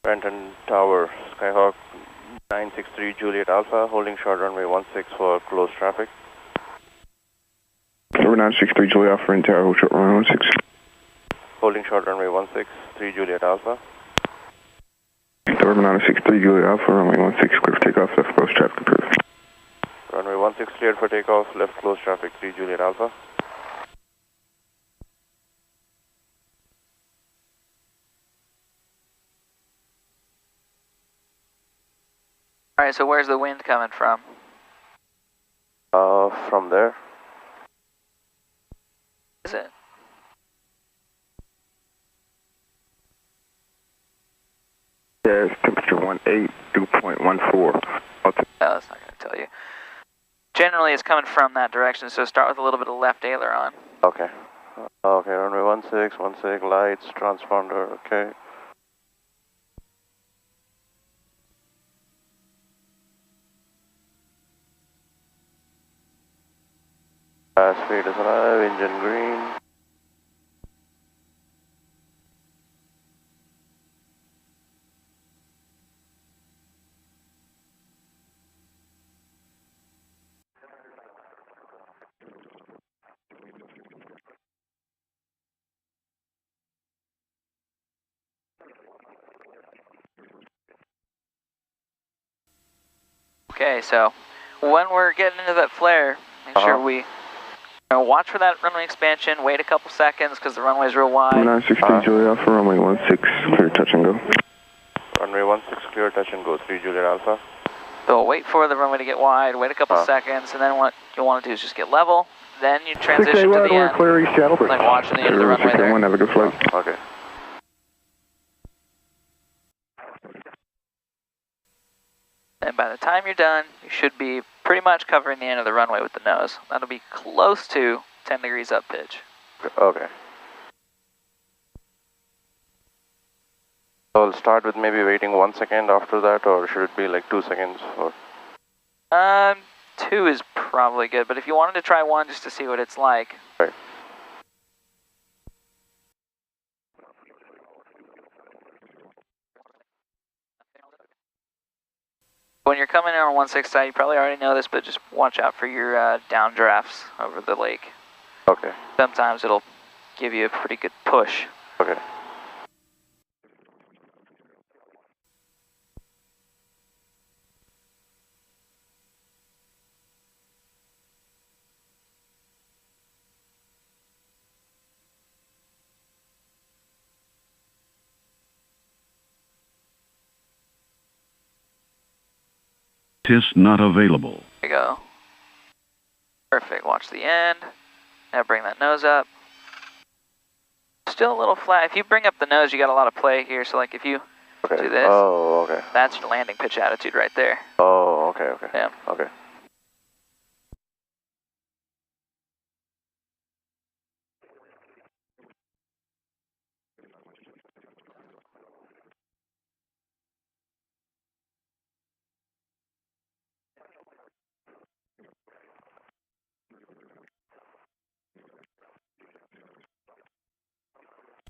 Renton Tower, Skyhawk 963 Juliet Alpha, holding short runway 16 for close traffic. Number 963 Juliet Alpha, Renton Tower, hold short runway 16. Holding short runway 163 Juliet Alpha. Number 963 Juliet Alpha, runway 16, clear for takeoff, left close traffic approved. Runway 16 cleared for takeoff, left close traffic 3 Juliet Alpha. Alright, so where's the wind coming from? From there. Is it? Yes, temperature 18, dew point 14. Oh, that's not going to tell you. Generally, it's coming from that direction, so start with a little bit of left aileron. Okay. Okay, runway 16, lights, transponder, okay. Speed is alive, engine green. Okay, so when we're getting into that flare, make sure we watch for that runway expansion, wait a couple seconds because the runway's real wide. 963 Juliet Alpha, runway 16, clear touch and go. Runway 16 clear, touch and go, 3 Juliet Alpha. So wait for the runway to get wide, wait a couple seconds, and then what you'll want to do is just get level, then you transition to the end. Clear East Seattle Bridge. Like watching the end of the runway there. Have a good flight. Okay. And by the time you're done, you should be pretty much covering the end of the runway with the nose. That'll be close to 10 degrees up pitch. Okay. So I'll start with maybe waiting 1 second after that, or should it be like 2 seconds? Or 2 is probably good, but if you wanted to try 1 just to see what it's like. Right. When you're coming in on 16 side, you probably already know this, but just watch out for your downdrafts over the lake. Okay. Sometimes it'll give you a pretty good push. Okay. Not available. There you go. Perfect. Watch the end. Now bring that nose up. Still a little flat. If you bring up the nose, you got a lot of play here. So like if you do this, that's your landing pitch attitude right there. Oh, okay, okay. Yeah. Okay.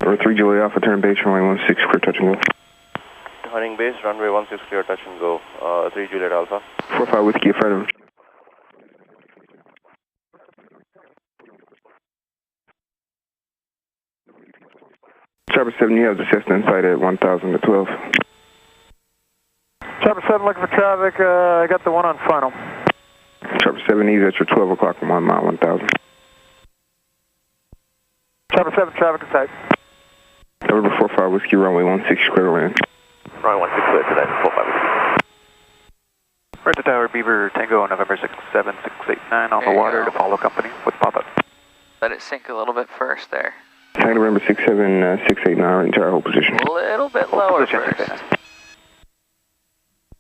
Number 3 Juliet Alpha, turn base, runway 16, clear touch and go. Turning base, runway 16 clear, touch and go, 3 Juliet Alpha. 45 Whiskey, affirmative. Chopper 7, you have the Cessna inside at 1000 to 12. Chopper 7 looking for traffic, I got the one on final. Chopper 7, ease at your 12 o'clock on 1 mile, 1000. Chopper 7, traffic in sight. November 45 Whiskey, runway 16 clear to land. Runway 16 clear to land, 45 Whiskey. Renton Tower, Beaver, Tango, November 67689 on the water to follow company with pop-up. Let it sink a little bit first there. Tango November 67689, entire hold position. A little bit lower first.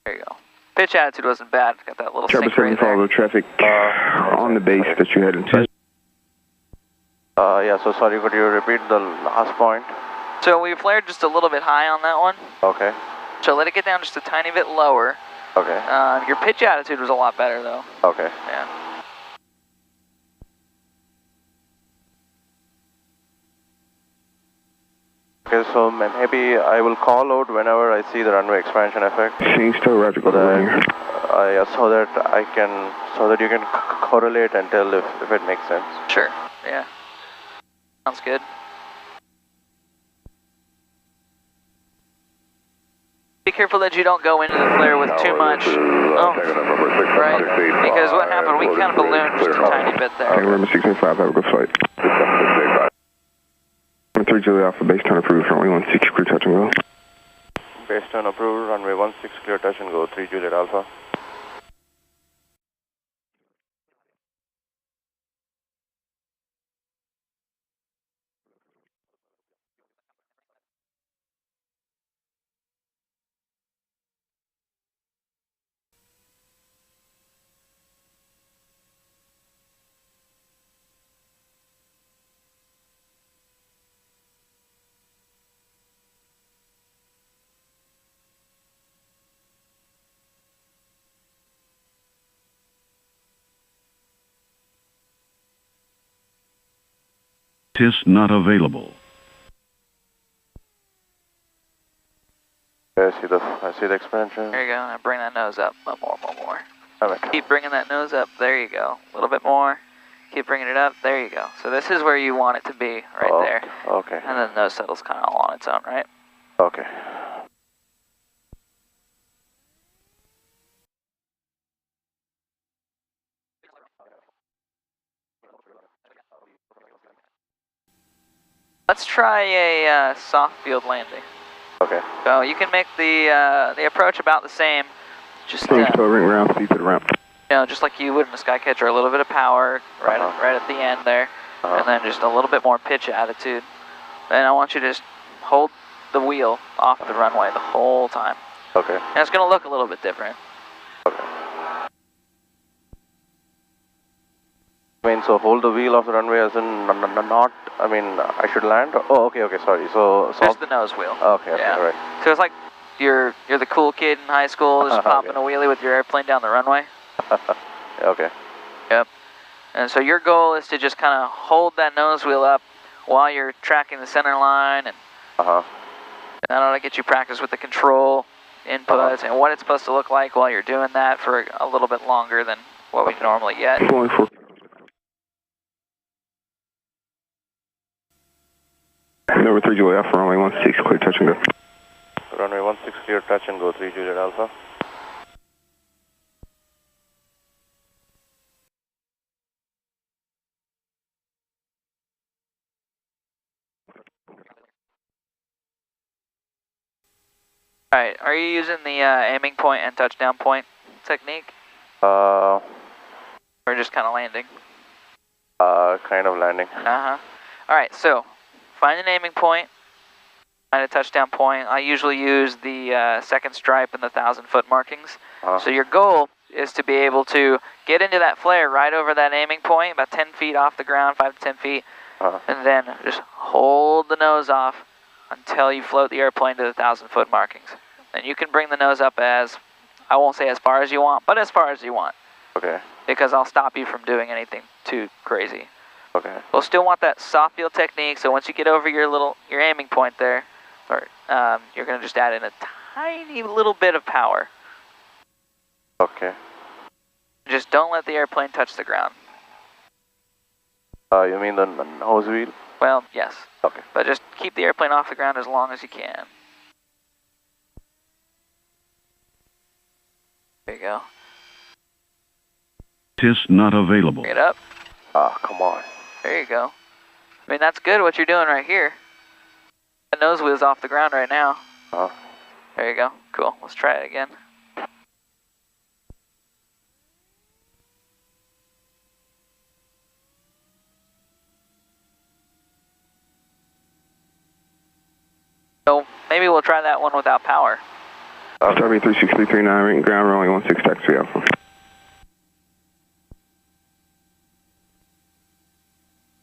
There you go. Pitch attitude wasn't bad. Got that little Chopper sink 7, right there. follow the traffic on the base that you had inside. Yeah, so sorry, could you repeat the last point? So we flared just a little bit high on that one. Okay. So let it get down just a tiny bit lower. Okay. Your pitch attitude was a lot better though. Okay. Yeah. Okay, so maybe I will call out whenever I see the runway expansion effect. Seeing still, Roger, go to Rainier. So that you can correlate and tell if it makes sense. Sure, yeah. Sounds good. Be careful that you don't go into the flare with too much. Right, because what happened, we kind of ballooned just a tiny bit there. Tango number 675, have a good flight. Number 3 Juliet Alpha, base turn approved, runway 16, clear touch and go. Base turn approved, runway 16, clear touch and go, 3 Juliet Alpha. TIS not available. I see the expansion. There you go, now bring that nose up, one more. Right. Keep bringing that nose up, there you go. A little bit more, keep bringing it up, there you go. So this is where you want it to be, right there. Okay. And then the nose settles kind of all on its own, right? Okay. Let's try a soft field landing. Okay. So you can make the approach about the same. Just Seeing still, ring round, speed to the ramp. just like you would in a Skycatcher, a little bit of power right at the end there, and then just a little bit more pitch attitude. And I want you to just hold the wheel off the runway the whole time. Okay. And it's going to look a little bit different. Okay. I mean, so hold the wheel off the runway as in not, I should land? Oh, okay, sorry. So Just the nose wheel. Okay, yeah. Right. So it's like you're the cool kid in high school just popping a wheelie with your airplane down the runway. Okay. Yep. And so your goal is to just kind of hold that nose wheel up while you're tracking the center line, and that ought to get you practice with the control inputs and what it's supposed to look like while you're doing that for a little bit longer than what we normally get. Going for Number 3 Juliet Alpha, runway 16, clear touch and go. Runway 16, clear touch and go, 3 Juliet Alpha. Alright, are you using the aiming point and touchdown point technique? Or just kind of landing? Kind of landing. Alright, so find an aiming point, find a touchdown point. I usually use the second stripe and the 1,000-foot markings. So your goal is to be able to get into that flare right over that aiming point, about 10 feet off the ground, 5 to 10 feet, and then just hold the nose off until you float the airplane to the 1,000-foot markings. And you can bring the nose up as, I won't say as far as you want, but as far as you want. Okay. Because I'll stop you from doing anything too crazy. Okay. We'll still want that soft field technique, so once you get over your aiming point there, you're going to just add in a tiny little bit of power. Okay. Just don't let the airplane touch the ground. You mean the nose wheel? Well, yes. Okay. But just keep the airplane off the ground as long as you can. There you go. TIS not available. Bring it up. Come on. There you go. I mean, that's good what you're doing right here. The nose wheel's off the ground right now. There you go. Cool. Let's try it again. So maybe we'll try that one without power. Starbase 36339, Renton ground, runway 16, taxi Alpha.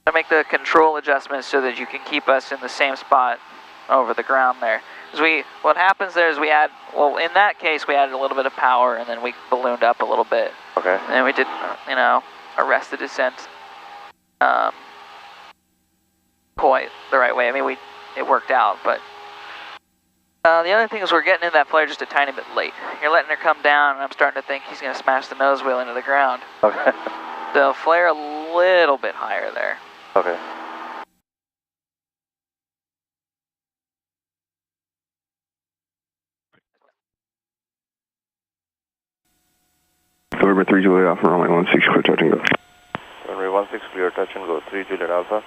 To make the control adjustments so that you can keep us in the same spot over the ground there. Because what happens there is we add, well, in that case we added a little bit of power and then we ballooned up a little bit. Okay. And then we did, arrest the descent quite the right way. I mean, we it worked out. But the other thing is we're getting in that flare just a tiny bit late. You're letting her come down, and I'm starting to think he's going to smash the nose wheel into the ground. Okay. So flare a little bit higher there. Okay. November 3 Juliet Alpha, runway 16, clear touch and go. Runway 16, clear touch and go. 3 Juliet Alpha.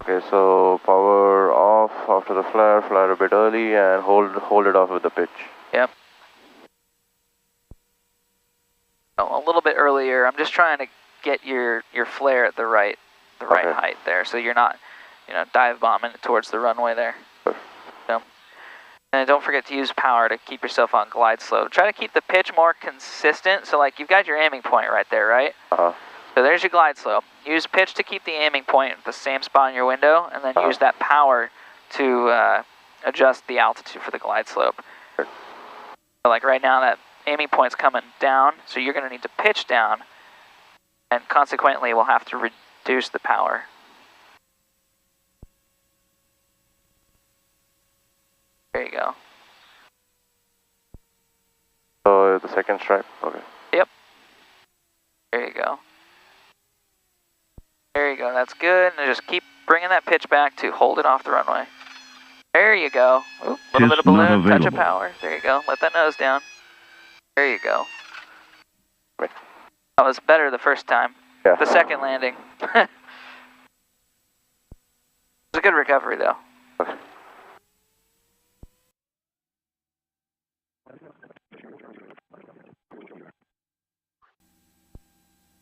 Okay, so power off after the flare a bit early, and hold it off with the pitch. Yep. Oh, a little bit earlier. I'm just trying to get your flare at the right height there, so you're not, dive bombing it towards the runway there. Sure. So, and don't forget to use power to keep yourself on glide slope. Try to keep the pitch more consistent. So like you've got your aiming point right there, right? Uh-huh. So there's your glide slope. Use pitch to keep the aiming point at the same spot in your window, and then use that power to adjust the altitude for the glide slope. Sure. So like right now, that aiming point's coming down, so you're going to need to pitch down, and consequently we'll have to reduce the power. There you go. So the second stripe, okay. Yep. There you go. There you go, that's good. And just keep bringing that pitch back to hold it off the runway. There you go. A little bit of balloon, touch of power. There you go. Let that nose down. There you go. That was better the first time. Yeah. The second landing. It was a good recovery though. Okay.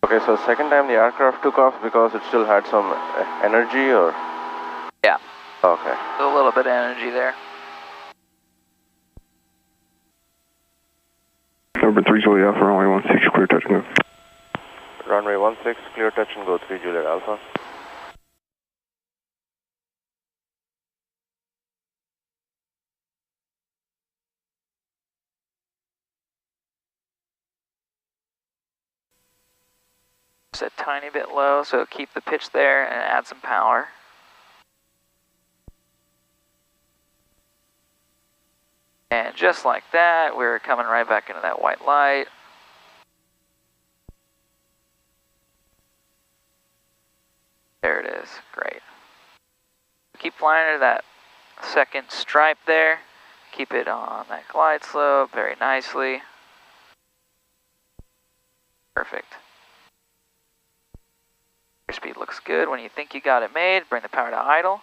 Okay, so second time the aircraft took off because it still had some energy, or? Yeah. Okay. A little bit of energy there. November 3 Juliet Alpha, runway 16, clear touch and go. Runway 16, clear touch and go. 3 Juliet Alpha. Just a tiny bit low, so keep the pitch there and add some power. And just like that, we're coming right back into that white light. There it is, great. Keep flying into that second stripe there. Keep it on that glide slope very nicely. Perfect. Your speed looks good. When you think you got it made, bring the power to idle.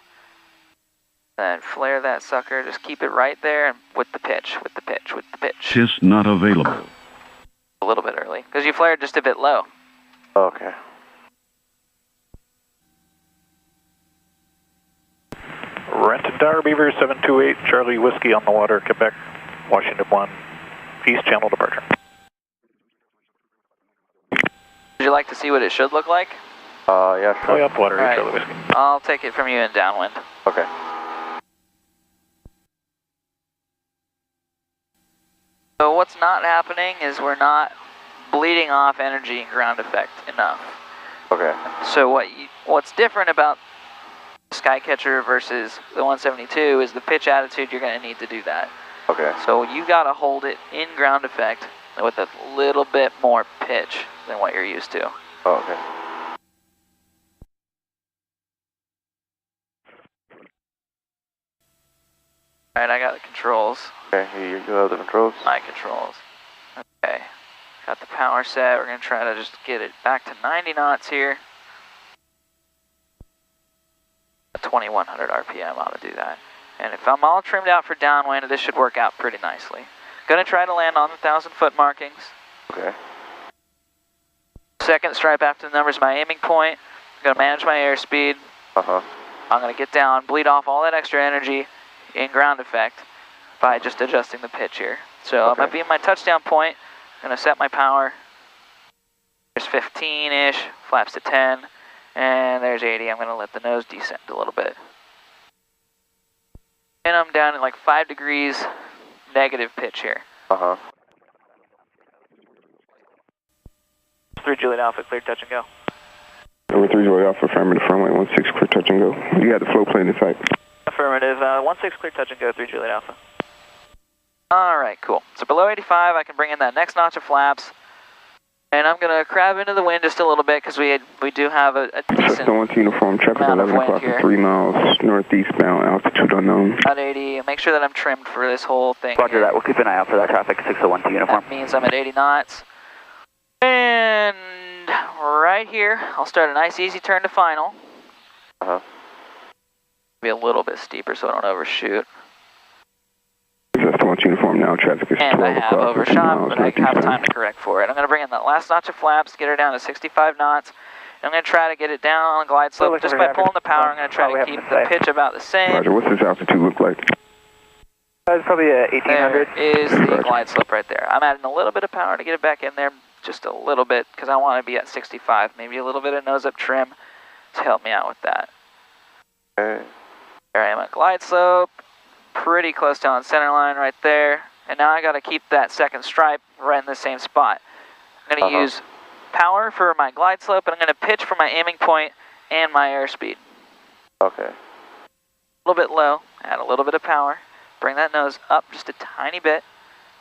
Then flare that sucker, just keep it right there and with the pitch, with the pitch, with the pitch. TIS not available. A little bit early, because you flared just a bit low. Okay. Renton Tower, Beaver 728, Charlie Whiskey on the water, Quebec, Washington 1, East Channel departure. Would you like to see what it should look like? Yeah, sure. Way up water, All right. Charlie Whiskey. I'll take it from you in downwind. Okay. So what's not happening is we're not bleeding off energy and ground effect enough. Okay. So what's different about Skycatcher versus the 172 is the pitch attitude. You're going to need to do that. Okay. So you got to hold it in ground effect with a little bit more pitch than what you're used to. Oh, okay. All right, I got the controls. Okay, you have the controls. My controls. Okay, got the power set. We're going to try to just get it back to 90 knots here. 2100 RPM ought to do that. And if I'm all trimmed out for downwind, this should work out pretty nicely. Gonna try to land on the 1,000-foot markings. Okay. Second stripe after the number is my aiming point. I'm gonna manage my airspeed. Uh-huh. I'm gonna get down, bleed off all that extra energy in ground effect by just adjusting the pitch here. So I'm gonna be in my touchdown point. I'm gonna set my power. There's 15-ish, flaps to 10. And there's 80. I'm going to let the nose descend a little bit. And I'm down at like 5 degrees negative pitch here. 3 Juliet Alpha, clear touch and go. Over 3 Juliet Alpha, affirmative, runway 16, clear touch and go. You got the float plane in sight. Affirmative, 16, clear touch and go, 3 Juliet Alpha. Alright, cool. So below 85, I can bring in that next notch of flaps. And I'm going to crab into the wind just a little bit because we do have a decent Cessna 1 uniform, traffic amount 11 of wind o'clock here. 3 miles northeast bound, altitude unknown. At 80, make sure that I'm trimmed for this whole thing. Roger here. that, we'll keep an eye out for that traffic, 601 uniform. That means I'm at 80 knots. And right here, I'll start a nice easy turn to final. Be a little bit steeper so I don't overshoot. Cessna 1 uniform now, traffic is 12 And I have o'clock. overshot, but I have time to correct for it. I'm going to bring in that last notch of flaps, get her down to 65 knots. And I'm going to try to get it down on a glide slope. Just by pulling the power, I'm going to try to keep the pitch about the same. Roger, what's this altitude look like? It's probably 1800. There is the glide slope right there. I'm adding a little bit of power to get it back in there, just a little bit, because I want to be at 65. Maybe a little bit of nose up trim to help me out with that. Okay. There I am at glide slope, pretty close to on center line right there. And now I got to keep that second stripe right in the same spot. I'm going to use power for my glide slope, and I'm going to pitch for my aiming point and my airspeed. Okay. A little bit low, add a little bit of power, bring that nose up just a tiny bit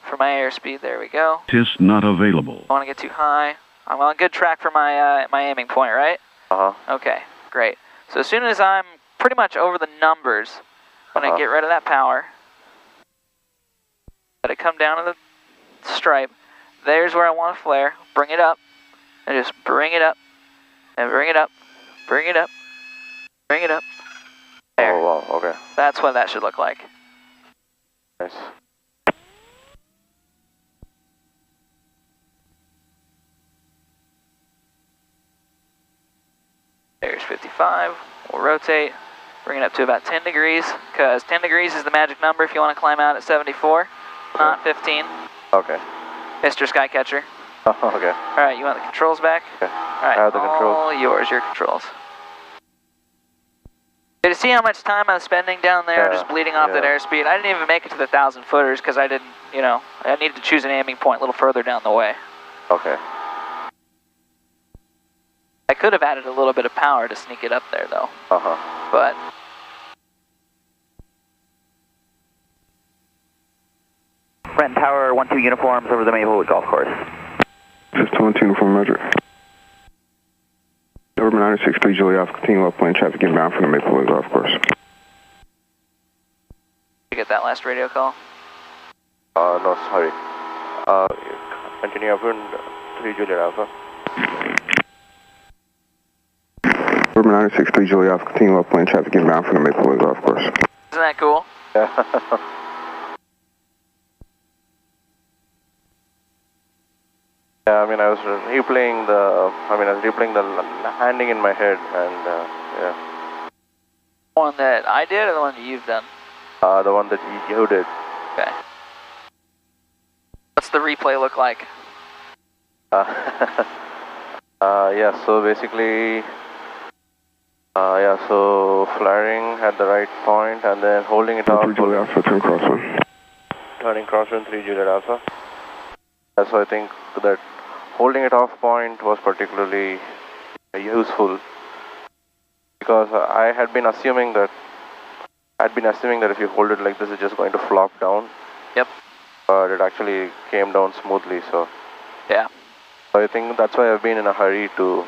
for my airspeed. There we go. TIS not available. Don't want to get too high. I'm on good track for my my aiming point, right? Okay, great. So as soon as I'm pretty much over the numbers, I'm going to get rid of that power. Let it come down to the stripe. There's where I want to flare. Bring it up. And just bring it up. And bring it up. Bring it up. Bring it up. There. Oh, wow, okay. That's what that should look like. Nice. There's 55. We'll rotate. Bring it up to about 10 degrees, because 10 degrees is the magic number if you want to climb out at 74, not 15. Okay. Mr. Skycatcher. Okay. Alright, you want the controls back? Okay. Alright, I have the controls. all yours, your controls. Did you see how much time I was spending down there just bleeding off that airspeed? I didn't even make it to the 1,000 footers because I didn't, you know, I needed to choose an aiming point a little further down the way. Okay. I could have added a little bit of power to sneak it up there though. But Renton Tower, 1-2 uniforms over the Maplewood Golf Course. Cessna 1 uniform, measure. Urban 963 Juliet Alpha, continue upline traffic inbound from the Maplewood Golf Course. Did you get that last radio call? No, sorry. Continue upwind 3 Juliet Alpha. Urban 963 Juliet Alpha, continue upline traffic inbound from the Maplewood Golf Course. Isn't that cool? Yeah, I mean, I was replaying the landing in my head, and yeah. One that I did or the one that you've done? The one that you did. Okay. What's the replay look like? Yeah, so basically, so flaring at the right point and then holding it off. 3 Juliet Alpha, turn crosswind. Turning crosswind 3 Juliet Alpha. So I think that holding it off point was particularly useful because I had been assuming that if you hold it like this, it's just going to flop down. Yep. But it actually came down smoothly. So yeah. So I think that's why I've been in a hurry to.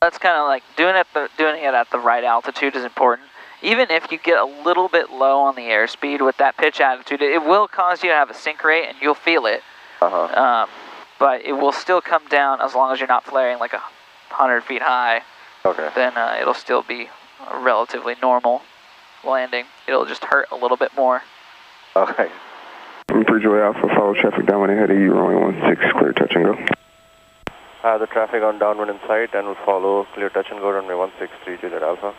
That's kind of like doing it at the right altitude is important. Even if you get a little bit low on the airspeed with that pitch attitude, it will cause you to have a sink rate and you'll feel it. But it will still come down as long as you're not flaring like 100 feet high. Okay. Then it'll still be a relatively normal landing. It'll just hurt a little bit more. Okay. 3 Juliet Alpha, follow traffic downwind ahead of you, runway 16, clear touch and go. The traffic on downwind in sight and will follow clear touch and go runway 163 Juliet Alpha.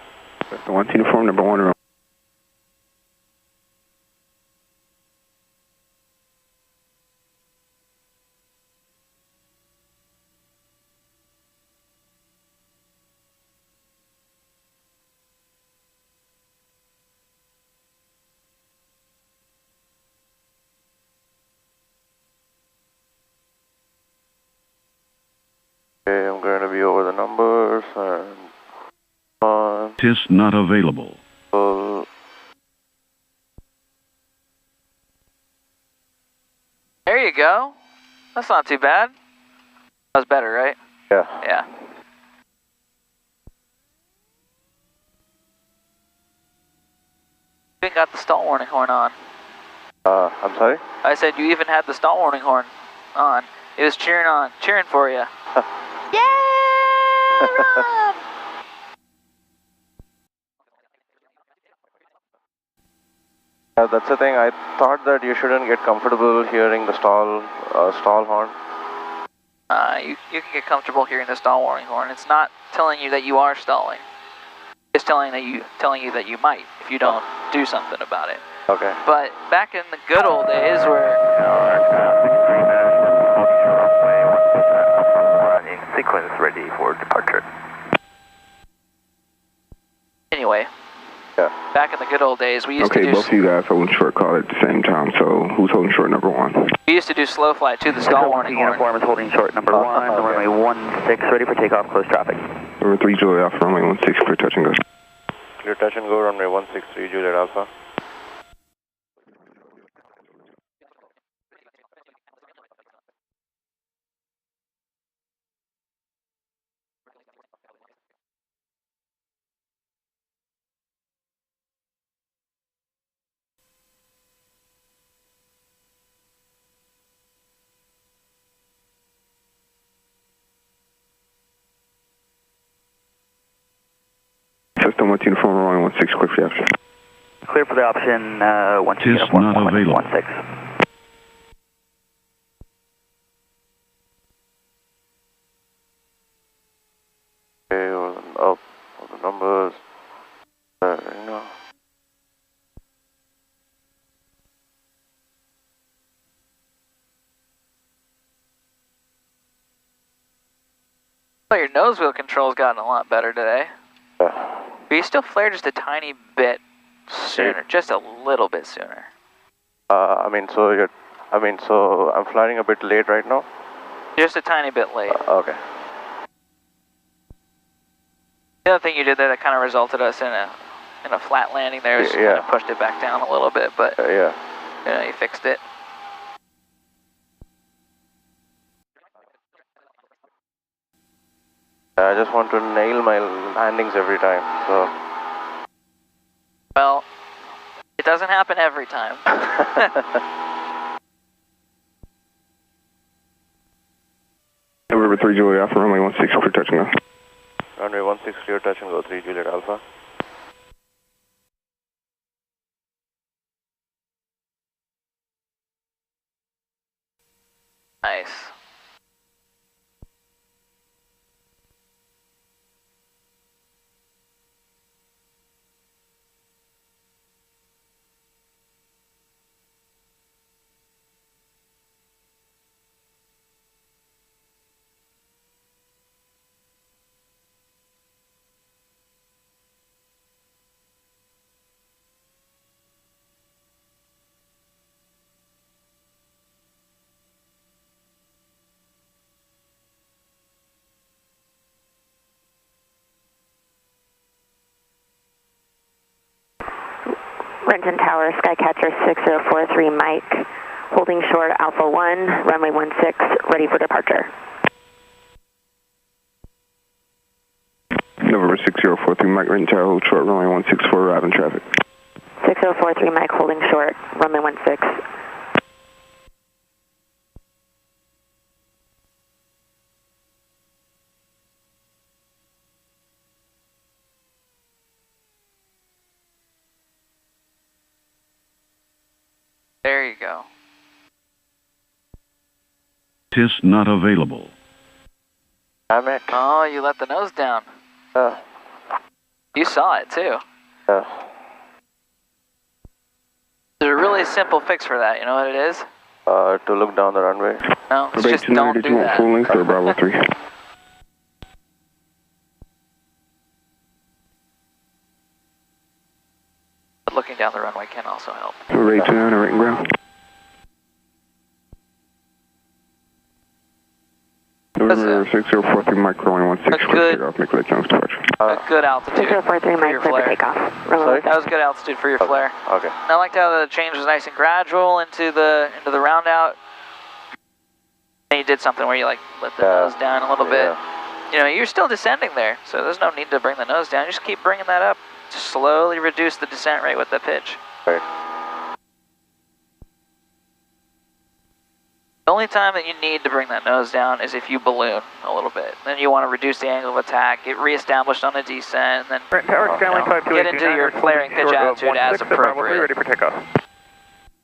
The 1 uniform, number 1. to be over the numbers and TIS not available. There you go. That's not too bad. That was better, right? Yeah. Yeah. You even got the stall warning horn on. I'm sorry? I said you even had the stall warning horn on. It was cheering for you. Yeah! That's the thing. I thought that you shouldn't get comfortable hearing the stall horn. You can get comfortable hearing the stall warning horn. It's not telling you that you are stalling. It's telling you that you might if you don't do something about it. Okay. But back in the good old days where running sequence ready for departure. anyway. Yeah. Back in the good old days, we used to do... Okay, both of you guys holding short call at the same time, so who's holding short number 1? We used to do slow flight to the stall warning horn. Uniform is holding short number 1, runway 16, ready for takeoff, close traffic. Number 3, Juliet Alpha, runway 16, clear touch and go. Clear touch and go, runway 163, Juliet Alpha. System 1 uniform, runway 16, clear for the option. Clear for the option, 1 Tis uniform, not available. 16. Okay, up all the numbers. No. Well, your nose wheel control's gotten a lot better today. Yeah. But you still flare just a tiny bit sooner, just a little bit sooner. So I'm flying a bit late right now. Just a tiny bit late. Okay. The other thing you did there that kind of resulted us in a flat landing there is kind of pushed it back down a little bit, but Yeah. you know, you fixed it. I just want to nail my landings every time. So. Well, it doesn't happen every time. Number 3, Juliet Alpha, runway 16, clear touch and go. Runway 16, clear touch and go, 3 Juliet Alpha. Nice. Renton Tower, Skycatcher 6043, Mike, holding short Alpha 1, runway 16, ready for departure. November 6043, Mike, Renton Tower, hold short, runway 164, arriving traffic. 6043, Mike, holding short, runway 16. There you go. TIS not available. Damn it. Oh, you let the nose down. You saw it too. Yeah. There's a really simple fix for that. You know what it is? To look down the runway. No, it's Bravo just 29, don't did do you want that. full length or Bravo 3? Looking down the runway can also help. Number 829, Renton ground. November 6043 Mike, runway 16, clear takeoff, make late channels departure. A good altitude 6043 for Mike, your clear for flare. takeoff. Sorry? That was good altitude for your flare. Okay. And I liked how the change was nice and gradual into the round out. And you did something where you like let the nose down a little bit. You know, you're still descending there, so there's no need to bring the nose down. You just keep bringing that up. Just slowly reduce the descent rate with the pitch. Right. The only time that you need to bring that nose down is if you balloon a little bit. Then you want to reduce the angle of attack, get reestablished on a descent, and then Renton Tower, Skyline 5289. get into your flaring pitch attitude as appropriate. Ready for takeoff.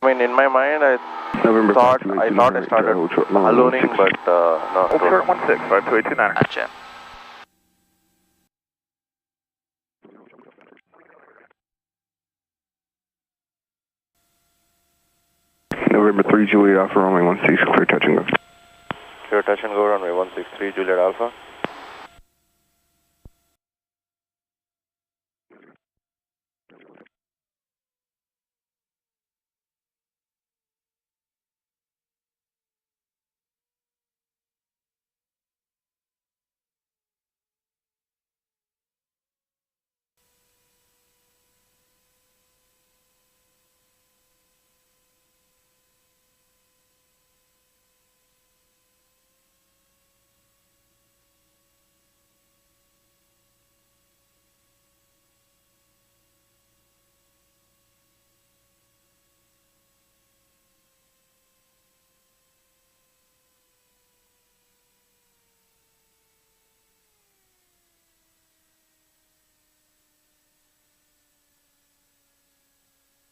I mean, in my mind, I thought I started ballooning, but no. Hold short 16, 52829. Gotcha. November 3 Juliet Alpha, runway 16, clear touch and go. Clear touch and go, runway 163 Juliet Alpha.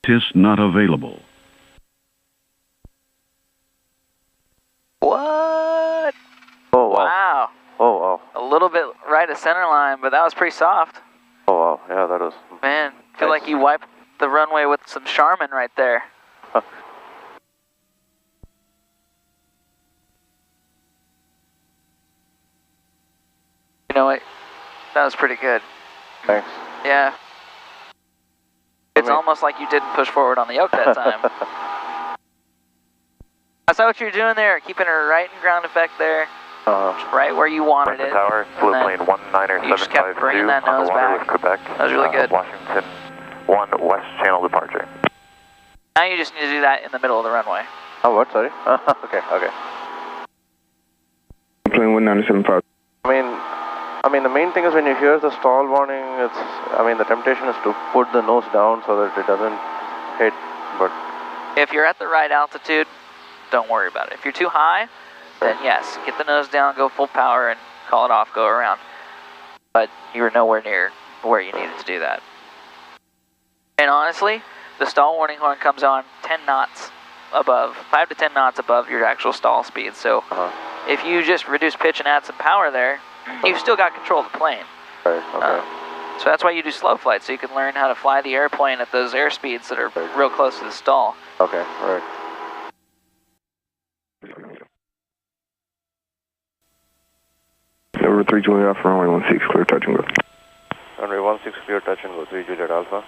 TIS not available. What? Oh, wow. Wow. Oh, wow. A little bit right of center line, but that was pretty soft. Oh, wow. Yeah, that was... Man, feel Nice. like you wiped the runway with some Charmin right there. You know what? That was pretty good. Thanks. Yeah. It's almost like you didn't push forward on the yoke that time. I saw what you were doing there, keeping her right in ground effect there, right where you wanted it. Tower, blue plane 19752 you just kept bringing that nose back. Quebec. That was really good. Washington 1 West Channel departure. Now you just need to do that in the middle of the runway. Oh, what? Sorry? Okay, okay. Plane 1975. I mean, the main thing is when you hear the stall warning, the temptation is to put the nose down so that it doesn't hit, but... If you're at the right altitude, don't worry about it. If you're too high, then yes, get the nose down, go full power, and call it off, go around. But you were nowhere near where you needed to do that. And honestly, the stall warning horn comes on 10 knots above, 5 to 10 knots above your actual stall speed. So if you just reduce pitch and add some power there, you've still got control of the plane. Right, okay. So that's why you do slow flight, so you can learn how to fly the airplane at those airspeeds that are real close to the stall. Okay, right. November 3 Juliet Alpha, runway 16, clear touch and go. Runway 16 clear touch and go, 3 Juliet Alpha.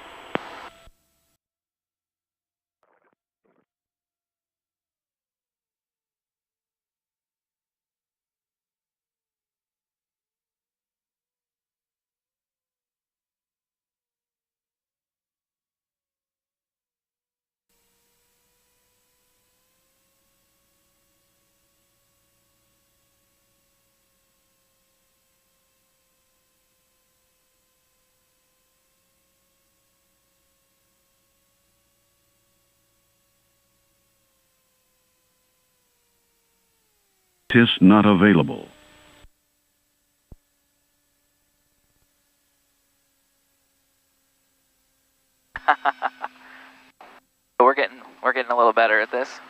TIS not available. We're getting a little better at this.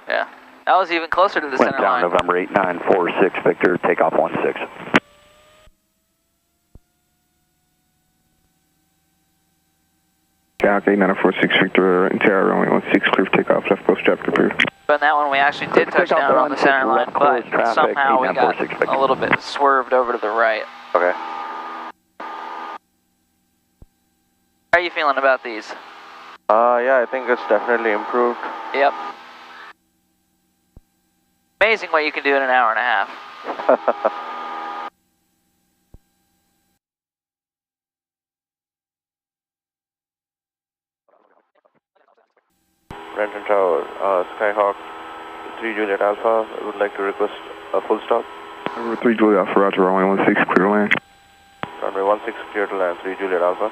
Yeah. That was even closer to the center line. November 8946 Victor, takeoff 16. Jack 8946 Victor, interior runway 16, clear for takeoff, left coast traffic approved. But in that one, we actually did touch down on the center line, but somehow we got a little bit swerved over to the right. Okay. How are you feeling about these? Yeah, I think it's definitely improved. Yep. Amazing what you can do in an hour and a half. Renton Tower, Skyhawk 3 Juliet Alpha. I would like to request a full stop. Number 3 Juliet Alpha, roger, runway 16, clear to land. Runway 16, clear to land, 3 Juliet Alpha.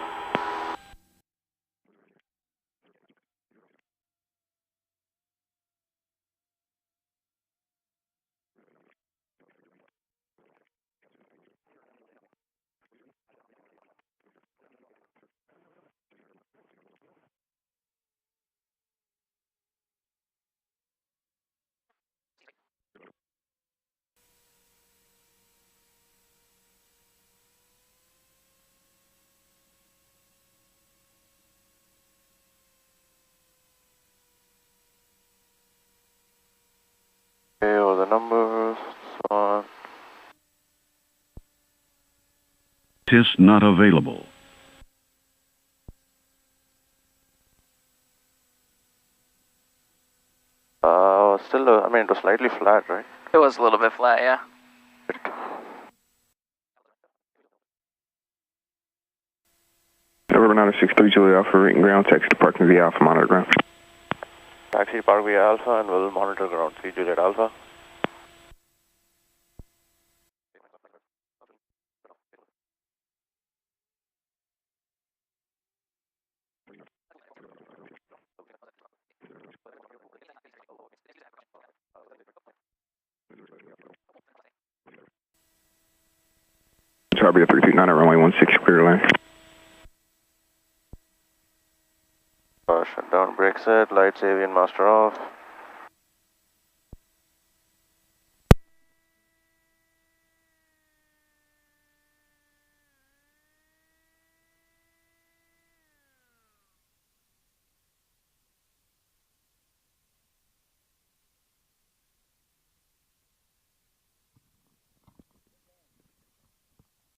Okay, all the numbers, so on. TIS not available. Still, I mean, it was slightly flat, right? It was a little bit flat, yeah. Urban 963 Juliet Alpha, Renton ground, taxi to parking via Alpha, monitor ground. Taxi to park via Alpha and we'll monitor ground, 3 Juliet Alpha. Tower 339 at runway 16, clear to land. Shut down, brake set, lights, avian master off.